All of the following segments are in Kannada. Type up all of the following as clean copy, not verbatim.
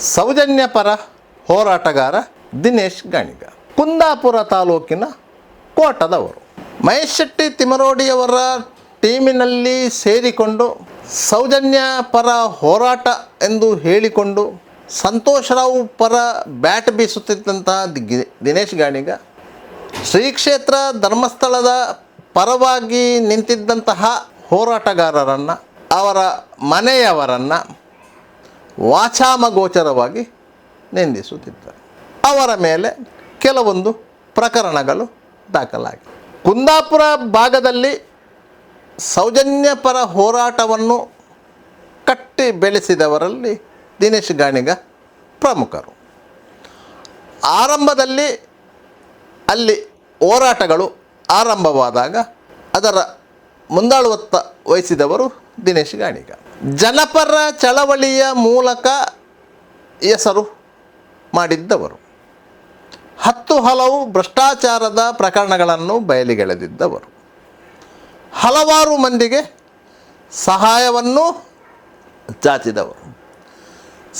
ಸೌಜನ್ಯ ಪರ ಹೋರಾಟಗಾರ ದಿನೇಶ್ ಗಾಣಿಗ, ಕುಂದಾಪುರ ತಾಲೂಕಿನ ಕೋಟದವರು. ಮಹೇಶ್ ಶೆಟ್ಟಿ ತಿಮರೋಡಿಯವರ ಟೀಮಿನಲ್ಲಿ ಸೇರಿಕೊಂಡು ಸೌಜನ್ಯ ಪರ ಹೋರಾಟ ಎಂದು ಹೇಳಿಕೊಂಡು ಸಂತೋಷ್ ರಾವ್ ಪರ ಬ್ಯಾಟ್ ಬೀಸುತ್ತಿದ್ದಂತಹ ದಿನೇಶ್ ಗಾಣಿಗ ಶ್ರೀ ಕ್ಷೇತ್ರ ಧರ್ಮಸ್ಥಳದ ಪರವಾಗಿ ನಿಂತಿದ್ದಂತಹ ಹೋರಾಟಗಾರರನ್ನು, ಅವರ ಮನೆಯವರನ್ನು ವಾಚಾಮಗೋಚರವಾಗಿ ನಿಂದಿಸುತ್ತಿದ್ದರು. ಅವರ ಮೇಲೆ ಕೆಲವೊಂದು ಪ್ರಕರಣಗಳು ದಾಖಲಾಗಿವೆ. ಕುಂದಾಪುರ ಭಾಗದಲ್ಲಿ ಸೌಜನ್ಯ ಪರ ಹೋರಾಟವನ್ನು ಕಟ್ಟಿ ಬೆಳೆಸಿದವರಲ್ಲಿ ದಿನೇಶ್ ಗಾಣಿಗ ಪ್ರಮುಖರು. ಆರಂಭದಲ್ಲಿ ಅಲ್ಲಿ ಹೋರಾಟಗಳು ಆರಂಭವಾದಾಗ ಅದರ ಮುಂದಾಳುವತ್ತ ವಹಿಸಿದವರು ದಿನೇಶ್ ಗಾಣಿಗ. ಜನಪರ ಚಳವಳಿಯ ಮೂಲಕ ಹೆಸರು ಮಾಡಿದ್ದವರು. ಹಲವು ಭ್ರಷ್ಟಾಚಾರದ ಪ್ರಕರಣಗಳನ್ನು ಬಯಲಿಗೆಳೆದಿದ್ದವರು. ಹಲವಾರು ಮಂದಿಗೆ ಸಹಾಯವನ್ನು ಚಾಚಿದವರು.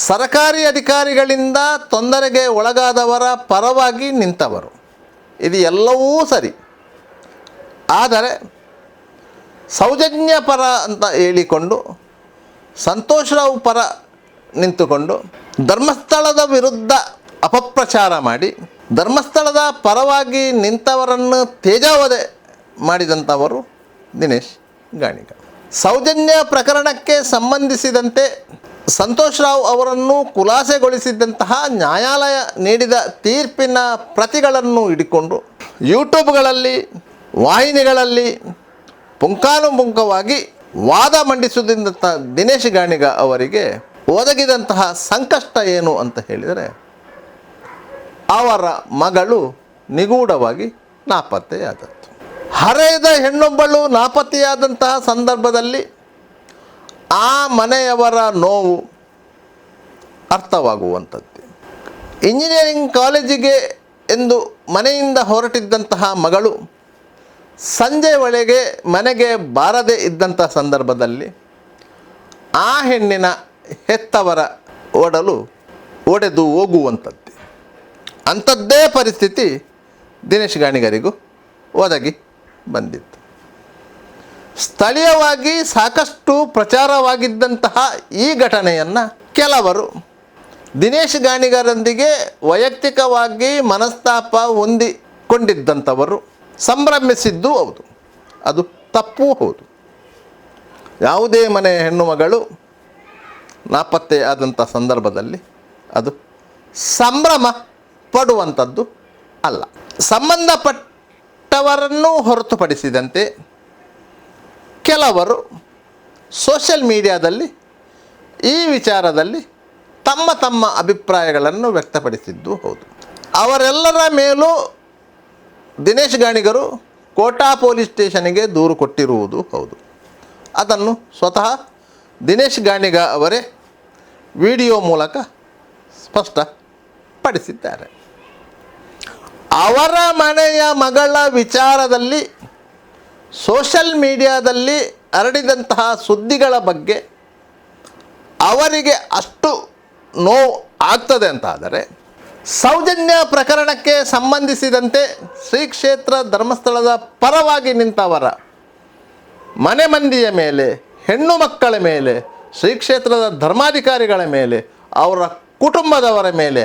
ಸರ್ಕಾರಿ ಅಧಿಕಾರಿಗಳಿಂದ ತೊಂದರೆಗೆ ಒಳಗಾದವರ ಪರವಾಗಿ ನಿಂತವರು. ಇದು ಎಲ್ಲವೂ ಸರಿ. ಆದರೆ ಸೌಜನ್ಯ ಪರ ಅಂತ ಹೇಳಿಕೊಂಡು ಸಂತೋಷ್ ರಾವ್ ಪರ ನಿಂತುಕೊಂಡು ಧರ್ಮಸ್ಥಳದ ವಿರುದ್ಧ ಅಪಪ್ರಚಾರ ಮಾಡಿ ಧರ್ಮಸ್ಥಳದ ಪರವಾಗಿ ನಿಂತವರನ್ನು ತೇಜಾವಧೆ ಮಾಡಿದಂಥವರು ದಿನೇಶ್ ಗಾಣಿಗ. ಸೌಜನ್ಯ ಪ್ರಕರಣಕ್ಕೆ ಸಂಬಂಧಿಸಿದಂತೆ ಸಂತೋಷ್ ರಾವ್ ಅವರನ್ನು ಖುಲಾಸೆಗೊಳಿಸಿದಂತಹ ನ್ಯಾಯಾಲಯ ನೀಡಿದ ತೀರ್ಪಿನ ಪ್ರತಿಗಳನ್ನು ಹಿಡಿಕೊಂಡು ಯೂಟ್ಯೂಬ್ಗಳಲ್ಲಿ, ವಾಹಿನಿಗಳಲ್ಲಿ ಪುಂಖಾನುಪುಂಖವಾಗಿ ವಾದ ಮಂಡಿಸುವುದರಿಂದ ದಿನೇಶ್ ಗಾಣಿಗ ಅವರಿಗೆ ಒದಗಿದಂತಹ ಸಂಕಷ್ಟ ಏನು ಅಂತ ಹೇಳಿದರೆ, ಅವರ ಮಗಳು ನಿಗೂಢವಾಗಿ ನಾಪತ್ತೆಯಾದದ್ದು. ಹರೆಯದ ಹೆಣ್ಣೊಬ್ಬಳು ನಾಪತ್ತೆಯಾದಂತಹ ಸಂದರ್ಭದಲ್ಲಿ ಆ ಮನೆಯವರ ನೋವು ಅರ್ಥವಾಗುವಂಥದ್ದು. ಇಂಜಿನಿಯರಿಂಗ್ ಕಾಲೇಜಿಗೆ ಎಂದು ಮನೆಯಿಂದ ಹೊರಟಿದ್ದಂತಹ ಮಗಳು ಸಂಜೆ ವೇಳೆಗೆ ಮನೆಗೆ ಬಾರದೇ ಇದ್ದಂಥ ಸಂದರ್ಭದಲ್ಲಿ ಆ ಹೆಣ್ಣಿನ ಹೆತ್ತವರ ಒಡೆದು ಹೋಗುವಂಥದ್ದು. ಅಂಥದ್ದೇ ಪರಿಸ್ಥಿತಿ ದಿನೇಶ್ ಗಾಣಿಗರಿಗೂ ಒದಗಿ ಬಂದಿತ್ತು. ಸ್ಥಳೀಯವಾಗಿ ಸಾಕಷ್ಟು ಪ್ರಚಾರವಾಗಿದ್ದಂತಹ ಈ ಘಟನೆಯನ್ನು ಕೆಲವರು ದಿನೇಶ್ ಗಾಣಿಗರೊಂದಿಗೆ ವೈಯಕ್ತಿಕವಾಗಿ ಮನಸ್ತಾಪ ಹೊಂದಿಕೊಂಡಿದ್ದಂಥವರು ಸಂಭ್ರಮಿಸಿದ್ದು ಹೌದು, ಅದು ತಪ್ಪೂ ಹೌದು. ಯಾವುದೇ ಮನೆ ಹೆಣ್ಣು ಮಗಳು ನಾಪತ್ತೆ ಆದಂಥ ಸಂದರ್ಭದಲ್ಲಿ ಅದು ಸಂಭ್ರಮ ಪಡುವಂಥದ್ದು ಅಲ್ಲ. ಸಂಬಂಧಪಟ್ಟವರನ್ನು ಹೊರತುಪಡಿಸಿದಂತೆ ಕೆಲವರು ಸೋಷಿಯಲ್ ಮೀಡಿಯಾದಲ್ಲಿ ಈ ವಿಚಾರದಲ್ಲಿ ತಮ್ಮ ತಮ್ಮ ಅಭಿಪ್ರಾಯಗಳನ್ನು ವ್ಯಕ್ತಪಡಿಸಿದ್ದು ಹೌದು. ಅವರೆಲ್ಲರ ಮೇಲೂ ದಿನೇಶ್ ಗಾಣಿಗರು ಕೋಟಾ ಪೊಲೀಸ್ ಸ್ಟೇಷನ್ಗೆ ದೂರು ಕೊಟ್ಟಿರುವುದು ಹೌದು. ಅದನ್ನು ಸ್ವತಃ ದಿನೇಶ್ ಗಾಣಿಗ ಅವರೇ ವಿಡಿಯೋ ಮೂಲಕ ಸ್ಪಷ್ಟಪಡಿಸಿದ್ದಾರೆ. ಅವರ ಮನೆಯ ಮಗಳ ವಿಚಾರದಲ್ಲಿ ಸೋಷಲ್ ಮೀಡಿಯಾದಲ್ಲಿ ಹರಡಿದಂತಹ ಸುದ್ದಿಗಳ ಬಗ್ಗೆ ಅವರಿಗೆ ಅಷ್ಟು ನೋವು ಆಗ್ತದೆ ಅಂತಾದರೆ, ಸೌಜನ್ಯ ಪ್ರಕರಣಕ್ಕೆ ಸಂಬಂಧಿಸಿದಂತೆ ಶ್ರೀ ಕ್ಷೇತ್ರ ಧರ್ಮಸ್ಥಳದ ಪರವಾಗಿ ನಿಂತವರ ಮನೆ ಮಂದಿಯ ಮೇಲೆ, ಹೆಣ್ಣು ಮಕ್ಕಳ ಮೇಲೆ, ಶ್ರೀ ಕ್ಷೇತ್ರದ ಧರ್ಮಾಧಿಕಾರಿಗಳ ಮೇಲೆ, ಅವರ ಕುಟುಂಬದವರ ಮೇಲೆ,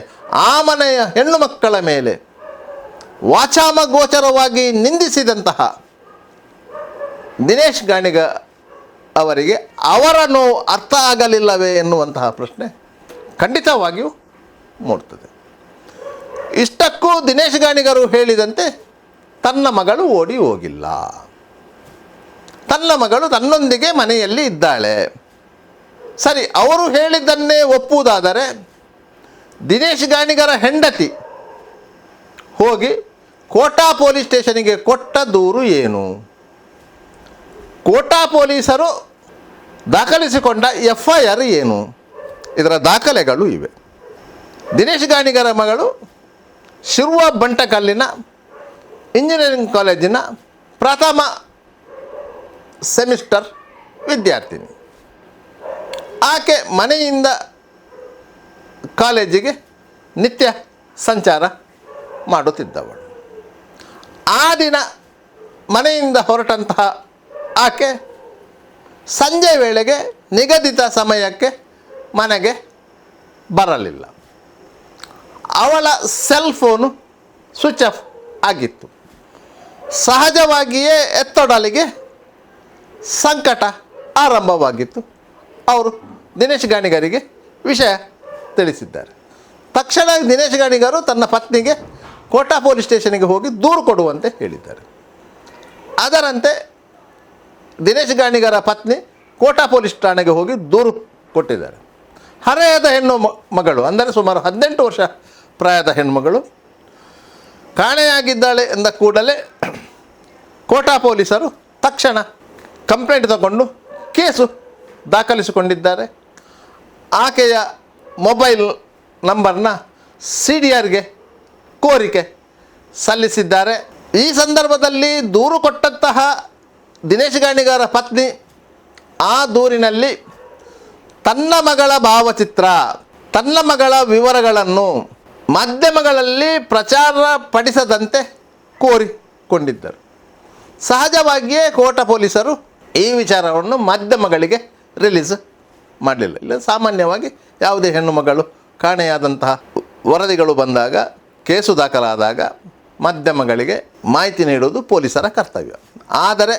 ಆ ಮನೆಯ ಹೆಣ್ಣು ಮಕ್ಕಳ ಮೇಲೆ ವಾಚಾಮಗೋಚರವಾಗಿ ನಿಂದಿಸಿದಂತಹ ದಿನೇಶ್ ಗಾಣಿಗ ಅವರಿಗೆ ಅವರ ನೋವು ಅರ್ಥ ಆಗಲಿಲ್ಲವೇ ಎನ್ನುವಂತಹ ಪ್ರಶ್ನೆ ಖಂಡಿತವಾಗಿಯೂ ಮೂಡ್ತದೆ. ಇಷ್ಟಕ್ಕೂ ದಿನೇಶ್ ಗಾಣಿಗರು ಹೇಳಿದಂತೆ ತನ್ನ ಮಗಳು ಓಡಿ ಹೋಗಿಲ್ಲ, ತನ್ನ ಮಗಳು ತನ್ನೊಂದಿಗೆ ಮನೆಯಲ್ಲಿ ಇದ್ದಾಳೆ. ಸರಿ, ಅವರು ಹೇಳಿದ್ದನ್ನೇ ಒಪ್ಪುವುದಾದರೆ ದಿನೇಶ್ ಗಾಣಿಗರ ಹೆಂಡತಿ ಹೋಗಿ ಕೋಟಾ ಪೊಲೀಸ್ ಸ್ಟೇಷನ್ಗೆ ಕೊಟ್ಟ ದೂರು ಏನು? ಕೋಟಾ ಪೊಲೀಸರು ದಾಖಲಿಸಿಕೊಂಡ FIR ಏನು? ಇದರ ದಾಖಲೆಗಳು ಇವೆ. ದಿನೇಶ್ ಗಾಣಿಗರ ಮಗಳು ಶಿರುವ ಬಂಟಕಲ್ಲಿನ ಇಂಜಿನಿಯರಿಂಗ್ ಕಾಲೇಜಿನ ಪ್ರಥಮ ಸೆಮಿಸ್ಟರ್ ವಿದ್ಯಾರ್ಥಿನಿ. ಆಕೆ ಮನೆಯಿಂದ ಕಾಲೇಜಿಗೆ ನಿತ್ಯ ಸಂಚಾರ ಮಾಡುತ್ತಿದ್ದವಳು. ಆ ದಿನ ಮನೆಯಿಂದ ಹೊರಟಂತಹ ಆಕೆ ಸಂಜೆ ವೇಳೆಗೆ ನಿಗದಿತ ಸಮಯಕ್ಕೆ ಮನೆಗೆ ಬರಲಿಲ್ಲ. ಅವಳ ಸೆಲ್ ಫೋನು ಸ್ವಿಚ್ ಆಫ್ ಆಗಿತ್ತು. ಸಹಜವಾಗಿಯೇ ಎತ್ತೊಡಲಿಗೆ ಸಂಕಟ ಆರಂಭವಾಗಿತ್ತು. ಅವರು ದಿನೇಶ್ ಗಾಣಿಗರಿಗೆ ವಿಷಯ ತಿಳಿಸಿದ್ದಾರೆ. ತಕ್ಷಣ ದಿನೇಶ್ ಗಾಣಿಗರು ತನ್ನ ಪತ್ನಿಗೆ ಕೋಟಾ ಪೊಲೀಸ್ ಸ್ಟೇಷನ್ಗೆ ಹೋಗಿ ದೂರು ಕೊಡುವಂತೆ ಹೇಳಿದ್ದಾರೆ. ಅದರಂತೆ ದಿನೇಶ್ ಗಾಣಿಗರ ಪತ್ನಿ ಕೋಟಾ ಪೊಲೀಸ್ ಠಾಣೆಗೆ ಹೋಗಿ ದೂರು ಕೊಟ್ಟಿದ್ದಾರೆ. ಹರೆಯದ ಹೆಣ್ಣು ಮಗಳು, ಅಂದರೆ ಸುಮಾರು 18 ವರ್ಷ ಪ್ರಾಯದ ಹೆಣ್ಮಗಳು ಕಾಣೆಯಾಗಿದ್ದಾಳೆ ಎಂದ ಕೂಡಲೇ ಕೋಟಾ ಪೊಲೀಸರು ತಕ್ಷಣ ಕಂಪ್ಲೇಂಟ್ ತಗೊಂಡು ಕೇಸು ದಾಖಲಿಸಿಕೊಂಡಿದ್ದಾರೆ. ಆಕೆಯ ಮೊಬೈಲ್ ನಂಬರ್ನ CDRಗೆ ಕೋರಿಕೆ ಸಲ್ಲಿಸಿದ್ದಾರೆ. ಈ ಸಂದರ್ಭದಲ್ಲಿ ದೂರು ಕೊಟ್ಟಂತಹ ದಿನೇಶ್ ಗಾಣಿಗರ ಪತ್ನಿ ಆ ದೂರಿನಲ್ಲಿ ತನ್ನ ಮಗಳ ಭಾವಚಿತ್ರ, ತನ್ನ ಮಗಳ ವಿವರಗಳನ್ನು ಮಾಧ್ಯಮಗಳಲ್ಲಿ ಪ್ರಚಾರಪಡಿಸದಂತೆ ಕೋರಿಕೊಂಡಿದ್ದರು. ಸಹಜವಾಗಿಯೇ ಕೋಟಾ ಪೊಲೀಸರು ಈ ವಿಚಾರವನ್ನು ಮಾಧ್ಯಮಗಳಿಗೆ ರಿಲೀಸ್ ಮಾಡಲಿಲ್ಲ. ಇಲ್ಲ, ಸಾಮಾನ್ಯವಾಗಿ ಯಾವುದೇ ಹೆಣ್ಣು ಮಗಳು ಕಾಣೆಯಾದಂತಹ ವರದಿಗಳು ಬಂದಾಗ, ಕೇಸು ದಾಖಲಾದಾಗ ಮಾಧ್ಯಮಗಳಿಗೆ ಮಾಹಿತಿ ನೀಡುವುದು ಪೊಲೀಸರ ಕರ್ತವ್ಯ. ಆದರೆ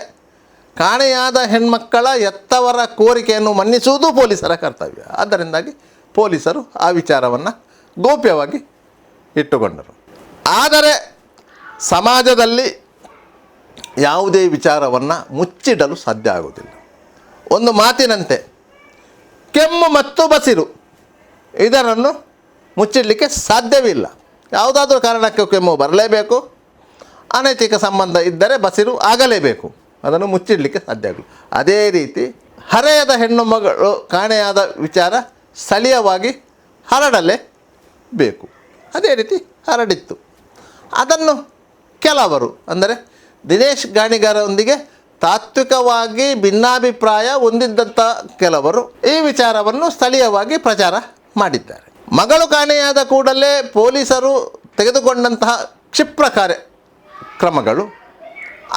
ಕಾಣೆಯಾದ ಹೆಣ್ಮಕ್ಕಳ ಎತ್ತವರ ಕೋರಿಕೆಯನ್ನು ಮನ್ನಿಸುವುದು ಪೊಲೀಸರ ಕರ್ತವ್ಯ. ಆದ್ದರಿಂದಾಗಿ ಪೊಲೀಸರು ಆ ವಿಚಾರವನ್ನು ಗೌಪ್ಯವಾಗಿ ಇಟ್ಟುಕೊಂಡರು. ಆದರೆ ಸಮಾಜದಲ್ಲಿ ಯಾವುದೇ ವಿಚಾರವನ್ನು ಮುಚ್ಚಿಡಲು ಸಾಧ್ಯ ಆಗುವುದಿಲ್ಲ. ಒಂದು ಮಾತಿನಂತೆ ಕೆಮ್ಮು ಮತ್ತು ಬಸಿರು ಇದನ್ನು ಮುಚ್ಚಿಡಲಿಕ್ಕೆ ಸಾಧ್ಯವಿಲ್ಲ. ಯಾವುದಾದ್ರೂ ಕಾರಣಕ್ಕೆ ಕೆಮ್ಮು ಬರಲೇಬೇಕು, ಅನೈತಿಕ ಸಂಬಂಧ ಇದ್ದರೆ ಬಸಿರು ಆಗಲೇಬೇಕು, ಅದನ್ನು ಮುಚ್ಚಿಡಲಿಕ್ಕೆ ಸಾಧ್ಯ ಆಗಲ್ಲ. ಅದೇ ರೀತಿ ಹರೆಯದ ಹೆಣ್ಣು ಮಗಳು ಕಾಣೆಯಾದ ವಿಚಾರ ಸ್ಥಳೀಯವಾಗಿ ಹರಡಲೇಬೇಕು. ಅದೇ ರೀತಿ ಹರಡಿತ್ತು. ಅದನ್ನು ಕೆಲವರು, ಅಂದರೆ ದಿನೇಶ್ ಗಾಣಿಗರೊಂದಿಗೆ ತಾತ್ವಿಕವಾಗಿ ಭಿನ್ನಾಭಿಪ್ರಾಯ ಹೊಂದಿದ್ದಂಥ ಕೆಲವರು ಈ ವಿಚಾರವನ್ನು ಸ್ಥಳೀಯವಾಗಿ ಪ್ರಚಾರ ಮಾಡಿದ್ದಾರೆ. ಮಗಳು ಕಾಣೆಯಾದ ಕೂಡಲೇ ಪೊಲೀಸರು ತೆಗೆದುಕೊಂಡಂತಹ ಕ್ಷಿಪ್ರ ಕ್ರಮಗಳು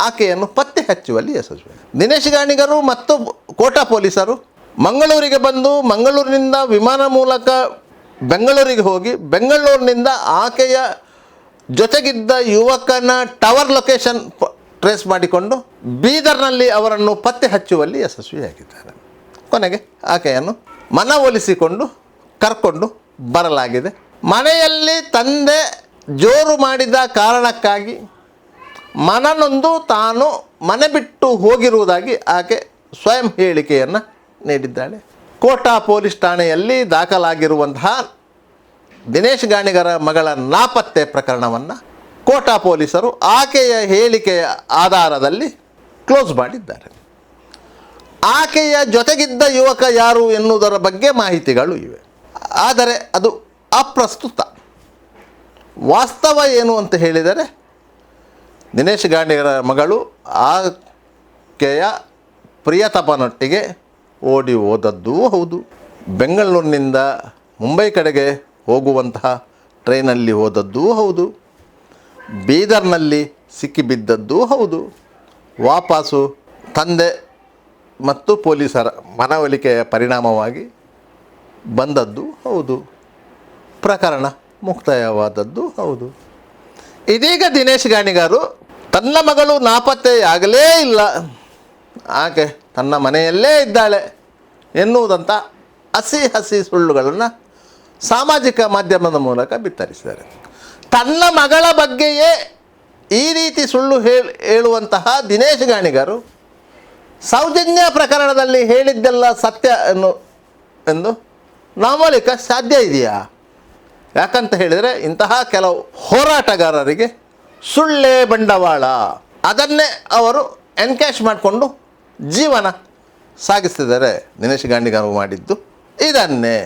ಆಕೆಯನ್ನು ಪತ್ತೆ ಹಚ್ಚುವಲ್ಲಿ ಯಶಸ್ವಿ. ದಿನೇಶ್ ಗಾಣಿಗರು ಮತ್ತು ಕೋಟಾ ಪೊಲೀಸರು ಮಂಗಳೂರಿಗೆ ಬಂದು ಮಂಗಳೂರಿನಿಂದ ವಿಮಾನ ಮೂಲಕ ಬೆಂಗಳೂರಿಗೆ ಹೋಗಿ ಬೆಂಗಳೂರಿನಿಂದ ಆಕೆಯ ಜೊತೆಗಿದ್ದ ಯುವಕನ ಟವರ್ ಲೊಕೇಶನ್ ಟ್ರೇಸ್ ಮಾಡಿಕೊಂಡು ಬೀದರ್ನಲ್ಲಿ ಅವರನ್ನು ಪತ್ತೆ ಹಚ್ಚುವಲ್ಲಿ ಯಶಸ್ವಿಯಾಗಿದ್ದಾರೆ. ಕೊನೆಗೆ ಆಕೆಯನ್ನು ಮನವೊಲಿಸಿಕೊಂಡು ಕರ್ಕೊಂಡು ಬರಲಾಗಿದೆ. ಮನೆಯಲ್ಲಿ ತಂದೆ ಜೋರು ಮಾಡಿದ ಕಾರಣಕ್ಕಾಗಿ ಮನನೊಂದು ತಾನು ಮನೆ ಬಿಟ್ಟು ಹೋಗಿರುವುದಾಗಿ ಆಕೆ ಸ್ವಯಂ ಹೇಳಿಕೆಯನ್ನು ನೀಡಿದ್ದಾಳೆ. ಕೋಟಾ ಪೊಲೀಸ್ ಠಾಣೆಯಲ್ಲಿ ದಾಖಲಾಗಿರುವಂತಹ ದಿನೇಶ್ ಗಾಣಿಗರ ಮಗಳ ನಾಪತ್ತೆ ಪ್ರಕರಣವನ್ನು ಕೋಟಾ ಪೊಲೀಸರು ಆಕೆಯ ಹೇಳಿಕೆಯ ಆಧಾರದಲ್ಲಿ ಕ್ಲೋಸ್ ಮಾಡಿದ್ದಾರೆ. ಆಕೆಯ ಜೊತೆಗಿದ್ದ ಯುವಕ ಯಾರು ಎನ್ನುವುದರ ಬಗ್ಗೆ ಮಾಹಿತಿಗಳು ಇವೆ, ಆದರೆ ಅದು ಅಪ್ರಸ್ತುತ. ವಾಸ್ತವ ಏನು ಅಂತ ಹೇಳಿದರೆ, ದಿನೇಶ್ ಗಾಣಿಗರ ಮಗಳು ಆಕೆಯ ಪ್ರಿಯತಮನೊಟ್ಟಿಗೆ ಓಡಿ ಹೋದದ್ದೂ ಹೌದು, ಬೆಂಗಳೂರಿನಿಂದ ಮುಂಬೈ ಕಡೆಗೆ ಹೋಗುವಂತಹ ಟ್ರೈನಲ್ಲಿ ಹೋದದ್ದೂ ಹೌದು, ಬೀದರ್ನಲ್ಲಿ ಸಿಕ್ಕಿಬಿದ್ದದ್ದೂ ಹೌದು, ವಾಪಸ್ಸು ತಂದೆ ಮತ್ತು ಪೊಲೀಸರ ಮನವೊಲಿಕೆಯ ಪರಿಣಾಮವಾಗಿ ಬಂದದ್ದು ಹೌದು, ಪ್ರಕರಣ ಮುಕ್ತಾಯವಾದದ್ದು ಹೌದು. ಇದೀಗ ದಿನೇಶ್ ಗಾಣಿಗರು ತನ್ನ ಮಗಳು ನಾಪತ್ತೆಯಾಗಲೇ ಇಲ್ಲ, ಆಕೆ ತನ್ನ ಮನೆಯಲ್ಲೇ ಇದ್ದಾಳೆ ಎನ್ನುವುದಂಥ ಹಸಿ ಸುಳ್ಳುಗಳನ್ನು ಸಾಮಾಜಿಕ ಮಾಧ್ಯಮದ ಮೂಲಕ ಬಿತ್ತರಿಸಿದ್ದಾರೆ. ತನ್ನ ಮಗಳ ಬಗ್ಗೆಯೇ ಈ ರೀತಿ ಸುಳ್ಳು ಹೇಳುವಂತಹ ದಿನೇಶ್ ಗಾಣಿಗರು ಸೌಜನ್ಯ ಪ್ರಕರಣದಲ್ಲಿ ಹೇಳಿದ್ದೆಲ್ಲ ಸತ್ಯ ಎಂದು ನಂಬಲಿಕ್ಕೆ ಸಾಧ್ಯ ಇದೆಯಾ? ಯಾಕಂತ ಹೇಳಿದರೆ ಇಂತಹ ಕೆಲವು ಹೋರಾಟಗಾರರಿಗೆ ಸುಳ್ಳೇ ಬಂಡವಾಳ, ಅದನ್ನೇ ಅವರು ಎನ್ಕ್ಯಾಶ್ ಮಾಡಿಕೊಂಡು ಜೀವನ ಸಾಗಿಸ್ತಿದ್ದಾರೆ. ದಿನೇಶ್ ಗಾಣಿಗರು ಮಾಡಿದ್ದು ಇದನ್ನೇ.